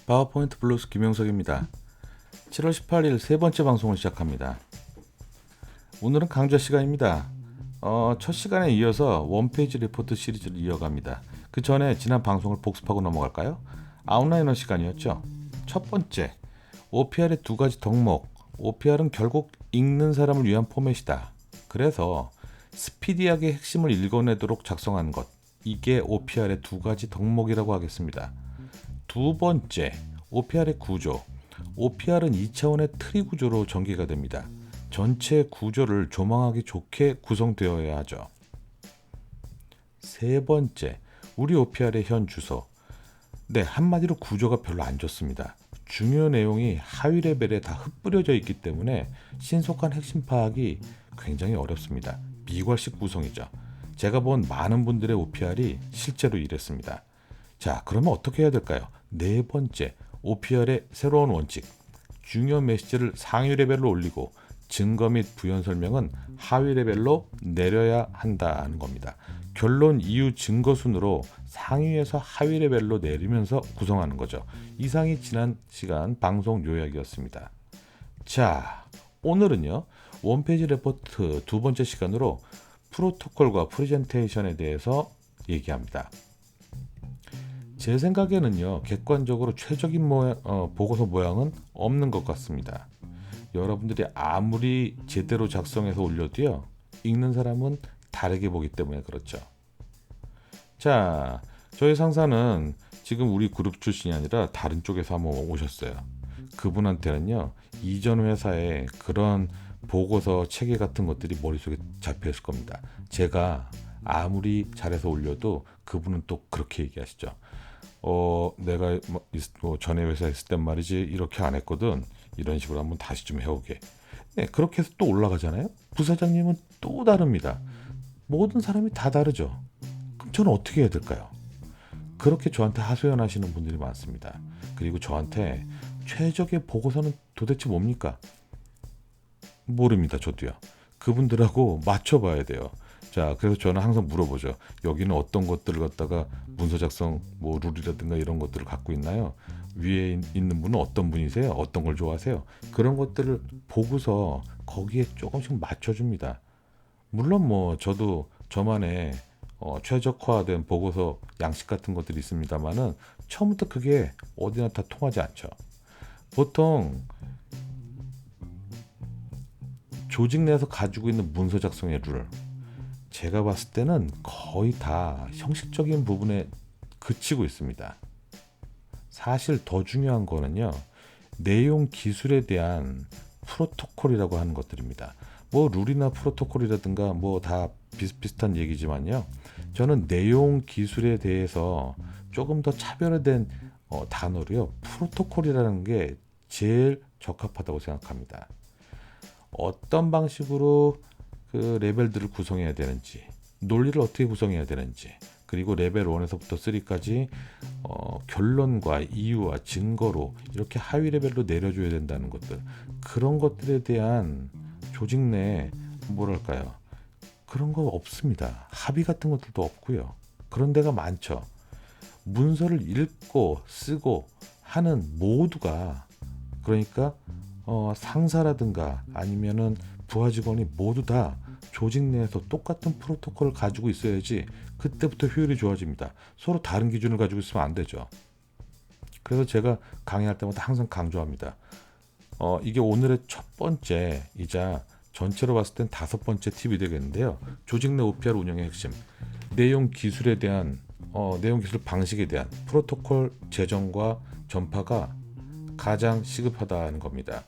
파워포인트 블루스 김영석입니다. 7월 18일 세 번째 방송을 시작합니다. 오늘은 강좌 시간입니다. 첫 시간에 이어서 원페이지 리포트 시리즈를 이어갑니다. 그 전에 지난 방송을 복습하고 넘어갈까요? 아웃라이너 시간이었죠. 첫 번째, OPR의 두 가지 덕목. OPR은 결국 읽는 사람을 위한 포맷이다. 그래서 스피디하게 핵심을 읽어내도록 작성한 것. 이게 OPR의 두 가지 덕목이라고 하겠습니다. 두 번째, OPR의 구조. OPR은 2차원의 트리 구조로 전개가 됩니다. 전체 구조를 조망하기 좋게 구성되어야 하죠. 세 번째, 우리 OPR의 현 주소. 네, 한마디로 구조가 별로 안 좋습니다. 중요 내용이 하위 레벨에 다 흩뿌려져 있기 때문에 신속한 핵심 파악이 굉장히 어렵습니다. 미괄식 구성이죠. 제가 본 많은 분들의 OPR이 실제로 이랬습니다. 자, 그러면 어떻게 해야 될까요? 네 번째, OPR의 새로운 원칙. 중요 메시지를 상위 레벨로 올리고 증거 및 부연 설명은 하위 레벨로 내려야 한다는 겁니다. 결론, 이유, 증거 순으로 상위에서 하위 레벨로 내리면서 구성하는 거죠. 이상이 지난 시간 방송 요약이었습니다. 자, 오늘은요, 원페이지 레포트 두 번째 시간으로 프로토콜과 프레젠테이션에 대해서 얘기합니다. 제 생각에는요, 객관적으로 최적인 보고서 모양은 없는 것 같습니다. 여러분들이 아무리 제대로 작성해서 올려도요, 읽는 사람은 다르게 보기 때문에 그렇죠. 자, 저희 상사는 지금 우리 그룹 출신이 아니라 다른 쪽에서 한번 오셨어요. 그분한테는요, 이전 회사에 그런 보고서 체계 같은 것들이 머릿속에 잡혀 있을 겁니다. 제가 아무리 잘해서 올려도 그분은 또 그렇게 얘기하시죠. 내가 전에 회사에 있을 땐 말이지 이렇게 안 했거든. 이런 식으로 한번 다시 좀 해오게. 네, 그렇게 해서 또 올라가잖아요. 부사장님은 또 다릅니다. 모든 사람이 다 다르죠. 그럼 저는 어떻게 해야 될까요? 그렇게 저한테 하소연하시는 분들이 많습니다. 그리고 저한테 최적의 보고서는 도대체 뭡니까? 모릅니다. 저도요. 그분들하고 맞춰봐야 돼요. 자, 그래서 저는 항상 물어보죠. 여기는 어떤 것들을 갖다가 문서 작성 룰이라든가 이런 것들을 갖고 있나요? 위에 있는 분은 어떤 분이세요? 어떤 걸 좋아하세요? 그런 것들을 보고서 거기에 조금씩 맞춰줍니다. 물론 저도 저만의 최적화된 보고서 양식 같은 것들이 있습니다만은 처음부터 그게 어디나 다 통하지 않죠. 보통 조직 내에서 가지고 있는 문서 작성의 룰, 제가 봤을 때는 거의 다 형식적인 부분에 그치고 있습니다. 사실 더 중요한 거는요, 내용 기술에 대한 프로토콜이라고 하는 것들입니다. 룰이나 프로토콜이라든가 다 비슷비슷한 얘기지만요, 저는 내용 기술에 대해서 조금 더 차별화된 단어로요, 프로토콜이라는 게 제일 적합하다고 생각합니다. 어떤 방식으로 그 레벨들을 구성해야 되는지, 논리를 어떻게 구성해야 되는지, 그리고 레벨 1에서부터 3까지 결론과 이유와 증거로 이렇게 하위 레벨로 내려줘야 된다는 것들, 그런 것들에 대한 조직 내 뭐랄까요, 그런 거 없습니다. 합의 같은 것들도 없고요. 그런 데가 많죠. 문서를 읽고 쓰고 하는 모두가, 그러니까 상사라든가 아니면은 부하 직원이 모두 다 조직 내에서 똑같은 프로토콜을 가지고 있어야지 그때부터 효율이 좋아집니다. 서로 다른 기준을 가지고 있으면 안 되죠. 그래서 제가 강의할 때마다 항상 강조합니다. 이게 오늘의 첫 번째이자 전체로 봤을 땐 5번째 팁이 되겠는데요. 조직 내 OPR 운영의 핵심, 내용 기술에 대한 내용 기술 방식에 대한 프로토콜 제정과 전파가 가장 시급하다는 겁니다.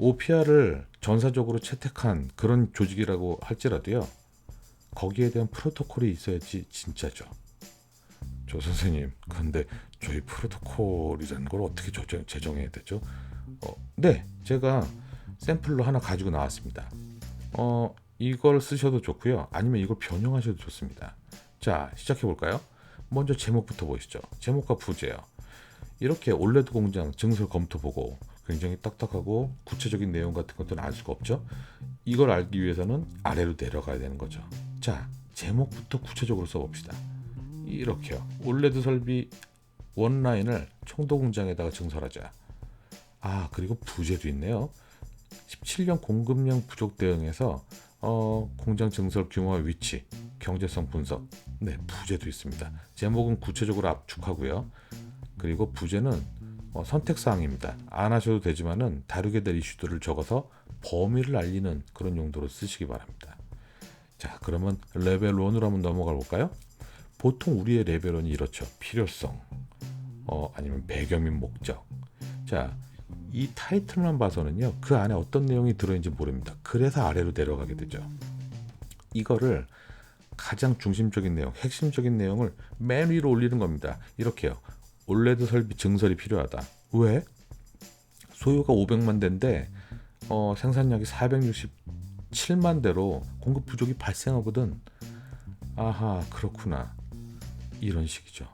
OPR을 전사적으로 채택한 그런 조직이라고 할지라도요, 거기에 대한 프로토콜이 있어야지 진짜죠. 조 선생님, 근데 저희 프로토콜이라는 걸 어떻게 제정해야 되죠? 네, 제가 샘플로 하나 가지고 나왔습니다. 이걸 쓰셔도 좋고요, 아니면 이걸 변형하셔도 좋습니다. 자, 시작해 볼까요? 먼저 제목부터 보시죠. 제목과 부제요. 이렇게 올레드 공장 증설 검토 보고, 굉장히 딱딱하고 구체적인 내용 같은 것들은 알 수가 없죠. 이걸 알기 위해서는 아래로 내려가야 되는 거죠. 자, 제목부터 구체적으로 써봅시다. 이렇게요. 올레드 설비 원라인을 청도 공장에다가 증설하자. 아, 그리고 부제도 있네요. 17년 공급량 부족 대응에서 공장 증설 규모와 위치, 경제성 분석. 네, 부제도 있습니다. 제목은 구체적으로 압축하고요. 그리고 부제는 선택사항입니다. 안 하셔도 되지만은 다루게 될 이슈들을 적어서 범위를 알리는 그런 용도로 쓰시기 바랍니다. 자, 그러면 레벨 1으로 한번 넘어가 볼까요? 보통 우리의 레벨 1이 이렇죠. 필요성, 아니면 배경 및 목적. 자, 이 타이틀만 봐서는요, 그 안에 어떤 내용이 들어있는지 모릅니다. 그래서 아래로 내려가게 되죠. 이거를 가장 중심적인 내용, 핵심적인 내용을 맨 위로 올리는 겁니다. 이렇게요. 올레드 설비 증설이 필요하다. 왜? 소요가 500만 대인데 생산량이 467만 대로 공급 부족이 발생하거든. 아하, 그렇구나. 이런 식이죠.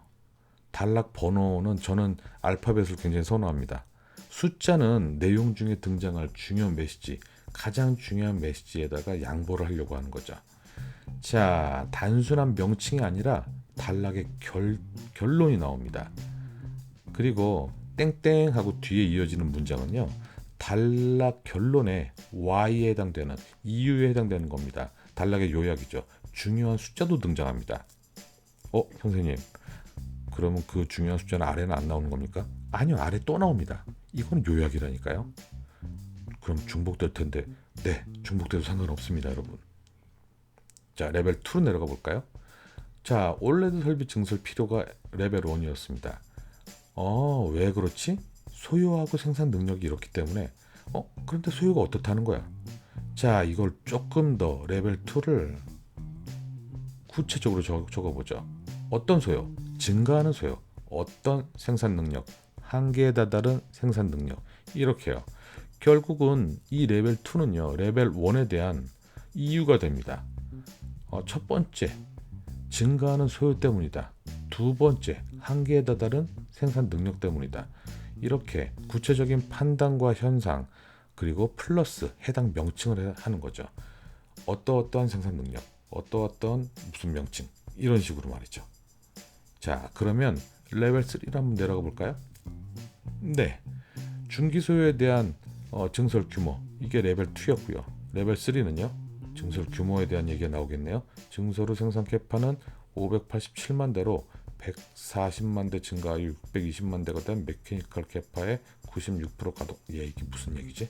단락 번호는 저는 알파벳을 굉장히 선호합니다. 숫자는 내용 중에 등장할 중요한 메시지, 가장 중요한 메시지에다가 양보를 하려고 하는 거죠. 자, 단순한 명칭이 아니라 단락의 결론이 나옵니다. 그리고 땡땡 하고 뒤에 이어지는 문장은요, 단락 결론에 Y에 해당되는, 이유에 해당되는 겁니다. 단락의 요약이죠. 중요한 숫자도 등장합니다. 선생님, 그러면 그 중요한 숫자는 아래는 안 나오는 겁니까? 아니요, 아래 또 나옵니다. 이건 요약이라니까요. 그럼 중복될 텐데, 네, 중복돼도 상관없습니다, 여러분. 자, 레벨 2로 내려가 볼까요? 자, 올레드 설비 증설 필요가 레벨 1이었습니다. 왜 그렇지? 소요하고 생산 능력이 이렇기 때문에. 그런데 소요가 어떻다는 거야? 자, 이걸 조금 더 레벨 2를 구체적으로 적어보죠. 어떤 소요? 증가하는 소요. 어떤 생산 능력? 한계에 다다른 생산 능력. 이렇게요. 결국은 이 레벨 2는요, 레벨 1에 대한 이유가 됩니다. 첫 번째, 증가하는 소요 때문이다. 두 번째, 한계에 다다른 생산 능력 때문이다. 이렇게 구체적인 판단과 현상, 그리고 플러스 해당 명칭을 하는 거죠. 어떠어떠한 생산 능력, 어떠어떠한 무슨 명칭, 이런 식으로 말이죠. 자, 그러면 레벨 3로 한번 내려가 볼까요? 네, 중기 소요에 대한 증설 규모, 이게 레벨 2였고요. 레벨 3는요, 증설 규모에 대한 얘기가 나오겠네요. 증설 후 생산 캐파는 587만 대로 140만 대 증가하여 620만 대가 된 메케니컬 캐파의 96% 가동. 이게 무슨 얘기지?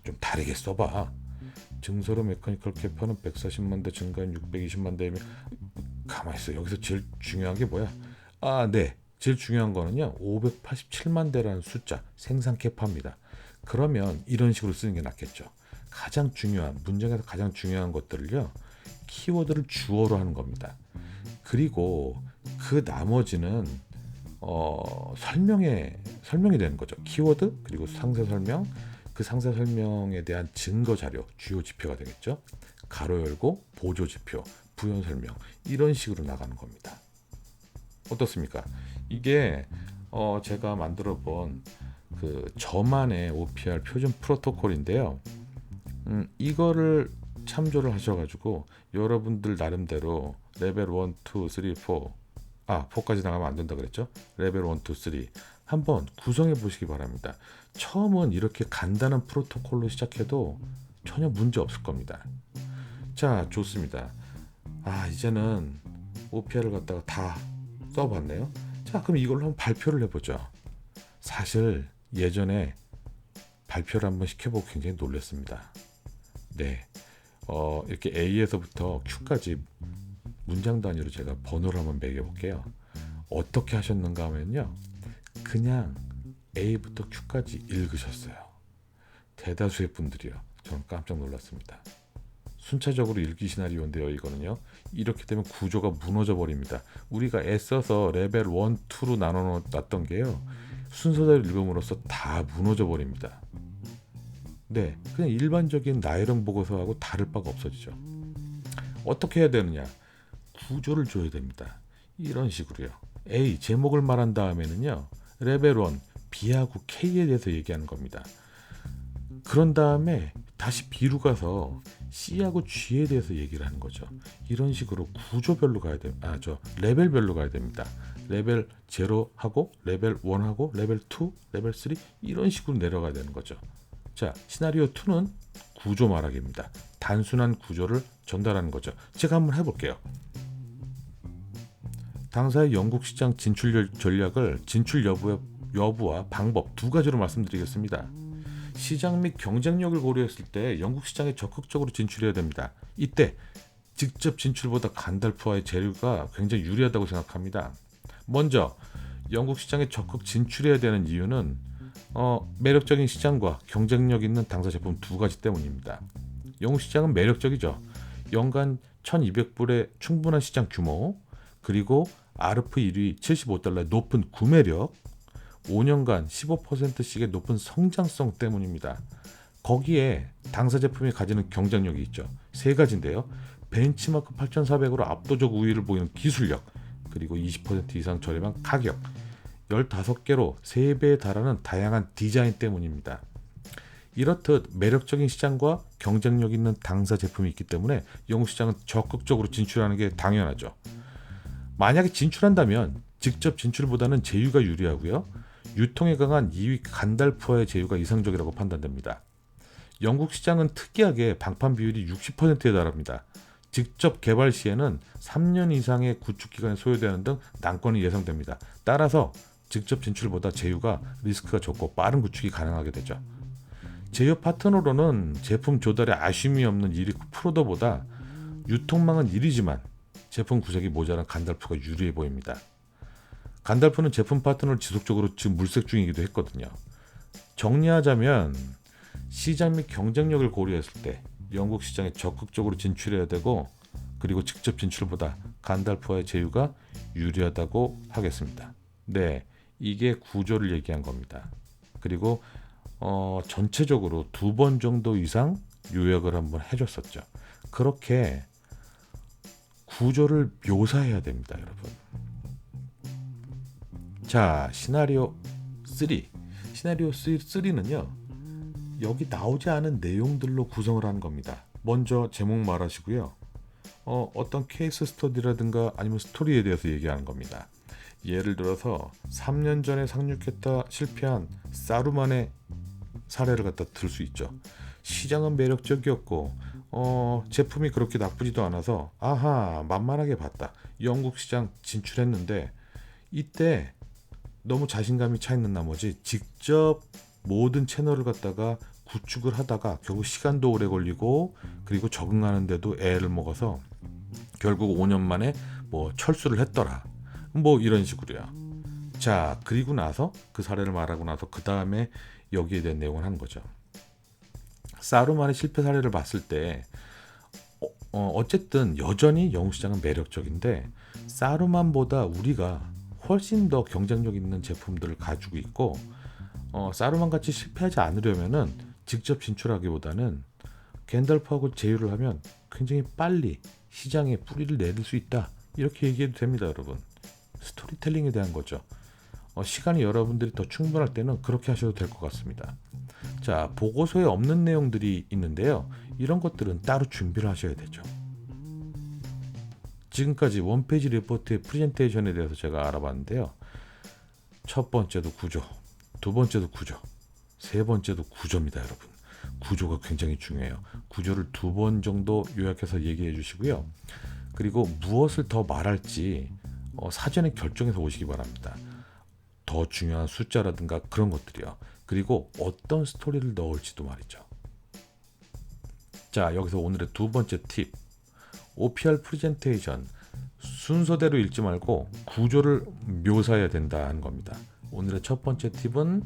좀 다르게 써봐. 증설 후 메커니컬 캐파는 140만 대 증가한 620만 대면, 가만히 있어. 여기서 제일 중요한 게 뭐야? 네, 제일 중요한 거는요, 587만 대라는 숫자, 생산 캐파입니다. 그러면 이런 식으로 쓰는 게 낫겠죠. 가장 중요한, 문장에서 가장 중요한 것들을요, 키워드를 주어로 하는 겁니다. 그리고 그 나머지는 설명이 되는 거죠. 키워드, 그리고 상세 설명, 그 상세 설명에 대한 증거 자료, 주요 지표가 되겠죠. 가로 열고 보조 지표, 부연 설명, 이런 식으로 나가는 겁니다. 어떻습니까? 이게 제가 만들어 본 그 저만의 OPR 표준 프로토콜인데요. 이거를 참조를 하셔가지고 여러분들 나름대로 레벨 1, 2, 3, 4, 4까지 나가면 안 된다 그랬죠? 레벨 1, 2, 3 한번 구성해 보시기 바랍니다. 처음은 이렇게 간단한 프로토콜로 시작해도 전혀 문제 없을 겁니다. 자, 좋습니다. 이제는 OPR을 갖다가 다 써봤네요. 자, 그럼 이걸로 한번 발표를 해보죠. 사실 예전에 발표를 한번 시켜보고 굉장히 놀랐습니다. 네, 이렇게 A에서부터 Q까지 문장 단위로 제가 번호를 한번 매겨볼게요. 어떻게 하셨는가 하면요, 그냥 A부터 Q까지 읽으셨어요. 대다수의 분들이요. 저는 깜짝 놀랐습니다. 순차적으로 읽기 시나리오인데요, 이거는요. 이렇게 되면 구조가 무너져 버립니다. 우리가 애써서 레벨 1, 2로 나눠 놨던 게요, 순서대로 읽음으로써 다 무너져 버립니다. 네, 그냥 일반적인 나이론 보고서하고 다를 바가 없어지죠. 어떻게 해야 되느냐? 구조를 줘야 됩니다. 이런 식으로요. A, 제목을 말한 다음에는요, 레벨 1, B하고 K에 대해서 얘기하는 겁니다. 그런 다음에 다시 B로 가서 C하고 G에 대해서 얘기를 하는 거죠. 이런 식으로 구조별로 가야 됩니다. 레벨별로 가야 됩니다. 레벨 0하고 레벨 1하고 레벨 2, 레벨 3 이런 식으로 내려가야 되는 거죠. 자, 시나리오 2는 구조 말하기입니다. 단순한 구조를 전달하는 거죠. 제가 한번 해볼게요. 당사의 영국 시장 진출 전략을 진출 여부와 방법 두 가지로 말씀드리겠습니다. 시장 및 경쟁력을 고려했을 때 영국 시장에 적극적으로 진출해야 됩니다. 이때 직접 진출보다 간달프와의 제휴가 굉장히 유리하다고 생각합니다. 먼저 영국 시장에 적극 진출해야 되는 이유는 매력적인 시장과 경쟁력 있는 당사 제품 두 가지 때문입니다. 영국 시장은 매력적이죠. 연간 1200불의 충분한 시장 규모, 그리고 아르프 1위 75달러의 높은 구매력, 5년간 15%씩의 높은 성장성 때문입니다. 거기에 당사 제품이 가지는 경쟁력이 있죠. 세 가지인데요. 벤치마크 8,400으로 압도적 우위를 보이는 기술력, 그리고 20% 이상 저렴한 가격, 15개로 3배에 달하는 다양한 디자인 때문입니다. 이렇듯 매력적인 시장과 경쟁력 있는 당사 제품이 있기 때문에 영국 시장은 적극적으로 진출하는 게 당연하죠. 만약에 진출한다면 직접 진출보다는 제휴가 유리하고요. 유통에 강한 2위 간달프와의 제휴가 이상적이라고 판단됩니다. 영국 시장은 특이하게 방판 비율이 60%에 달합니다. 직접 개발 시에는 3년 이상의 구축 기간이 소요되는 등 난관이 예상됩니다. 따라서 직접 진출보다 제휴가 리스크가 적고 빠른 구축이 가능하게 되죠. 제휴 파트너로는 제품 조달에 아쉬움이 없는 1위 프로더보다 유통망은 1위지만 제품 구색이 모자란 간달프가 유리해 보입니다. 간달프는 제품 파트너를 지속적으로 지금 물색 중이기도 했거든요. 정리하자면 시장 및 경쟁력을 고려했을 때 영국 시장에 적극적으로 진출해야 되고, 그리고 직접 진출보다 간달프와의 제휴가 유리하다고 하겠습니다. 네, 이게 구조를 얘기한 겁니다. 그리고 전체적으로 2번 정도 이상 요약을 한번 해줬었죠. 그렇게 구조를 묘사해야 됩니다, 여러분. 자, 시나리오 3. 시나리오 3는요. 여기 나오지 않은 내용들로 구성을 하는 겁니다. 먼저 제목 말하시고요. 어떤 케이스 스터디라든가 아니면 스토리에 대해서 얘기하는 겁니다. 예를 들어서 3년 전에 상륙했다 실패한 사루만의 사례를 갖다 들 수 있죠. 시장은 매력적이었고 제품이 그렇게 나쁘지도 않아서 만만하게 봤다. 영국 시장 진출했는데 이때 너무 자신감이 차 있는 나머지 직접 모든 채널을 갖다가 구축을 하다가 결국 시간도 오래 걸리고, 그리고 적응하는데도 애를 먹어서 결국 5년 만에 철수를 했더라. 이런 식으로요. 자, 그리고 나서 그 사례를 말하고 나서 그 다음에 여기에 대한 내용을 하는 거죠. 사루만의 실패 사례를 봤을 때 어쨌든 여전히 영국 시장은 매력적인데 사루만보다 우리가 훨씬 더 경쟁력 있는 제품들을 가지고 있고, 사루만 같이 실패하지 않으려면은 직접 진출하기보다는 겐달프하고 제휴를 하면 굉장히 빨리 시장에 뿌리를 내릴 수 있다. 이렇게 얘기해도 됩니다, 여러분. 스토리텔링에 대한 거죠. 시간이 여러분들이 더 충분할 때는 그렇게 하셔도 될 것 같습니다. 자, 보고서에 없는 내용들이 있는데요. 이런 것들은 따로 준비를 하셔야 되죠. 지금까지 원페이지 리포트의 프레젠테이션에 대해서 제가 알아봤는데요. 첫 번째도 구조, 두 번째도 구조, 세 번째도 구조입니다, 여러분. 구조가 굉장히 중요해요. 구조를 2번 정도 요약해서 얘기해 주시고요. 그리고 무엇을 더 말할지 사전에 결정해서 오시기 바랍니다. 더 중요한 숫자라든가 그런 것들이요. 그리고 어떤 스토리를 넣을지도 말이죠. 자, 여기서 오늘의 두 번째 팁. OPR 프레젠테이션 순서대로 읽지 말고 구조를 묘사해야 된다는 겁니다. 오늘의 첫 번째 팁은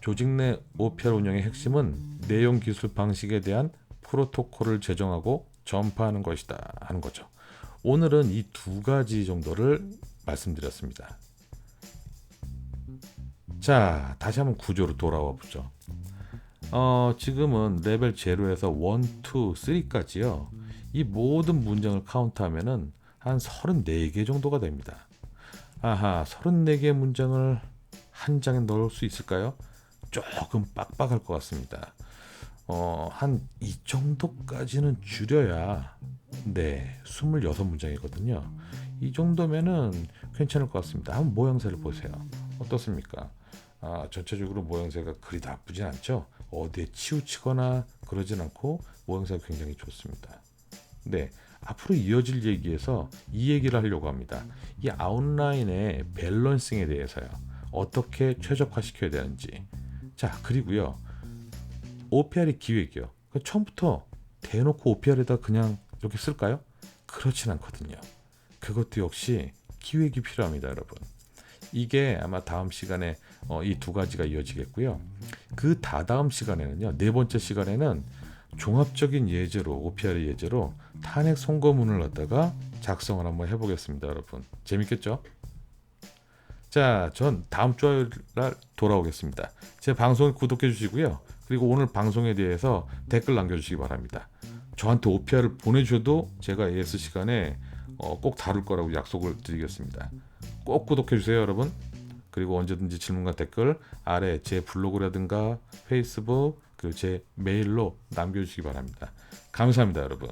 조직 내 OPR 운영의 핵심은 내용 기술 방식에 대한 프로토콜을 제정하고 전파하는 것이다 하는 거죠. 오늘은 이 두 가지 정도를 말씀드렸습니다. 자, 다시 한번 구조로 돌아와 보죠. 지금은 레벨 0에서 1, 2, 3까지요. 이 모든 문장을 카운트하면은 한 34개 정도가 됩니다. 34개의 문장을 한 장에 넣을 수 있을까요? 조금 빡빡할 것 같습니다. 한 이 정도까지는 줄여야 26문장이거든요. 이 정도면은 괜찮을 것 같습니다. 한번 모양새를 보세요. 어떻습니까? 전체적으로 모양새가 그리 나쁘진 않죠. 어디에 치우치거나 그러진 않고 모양새가 굉장히 좋습니다. 네, 앞으로 이어질 얘기에서 이 얘기를 하려고 합니다. 이 아웃라인의 밸런싱에 대해서요. 어떻게 최적화시켜야 되는지. 자, 그리고요. OPR의 기획이요. 처음부터 대놓고 OPR에다 그냥 이렇게 쓸까요? 그렇진 않거든요. 그것도 역시 기획이 필요합니다, 여러분. 이게 아마 다음 시간에 이 두 가지가 이어지겠고요. 그 다다음 시간에는요. 네 번째 시간에는 종합적인 예제로 OPR의 예제로 탄핵 선고문을 갖다가 작성을 한번 해보겠습니다, 여러분. 재밌겠죠? 자, 전 다음 주 화요일 날 돌아오겠습니다. 제 방송을 구독해 주시고요. 그리고 오늘 방송에 대해서 댓글 남겨주시기 바랍니다. 저한테 OPR을 보내주셔도 제가 AS 시간에 꼭 다룰 거라고 약속을 드리겠습니다. 꼭 구독해 주세요, 여러분. 그리고 언제든지 질문과 댓글 아래 제 블로그라든가 페이스북 그리고 제 메일로 남겨주시기 바랍니다. 감사합니다, 여러분.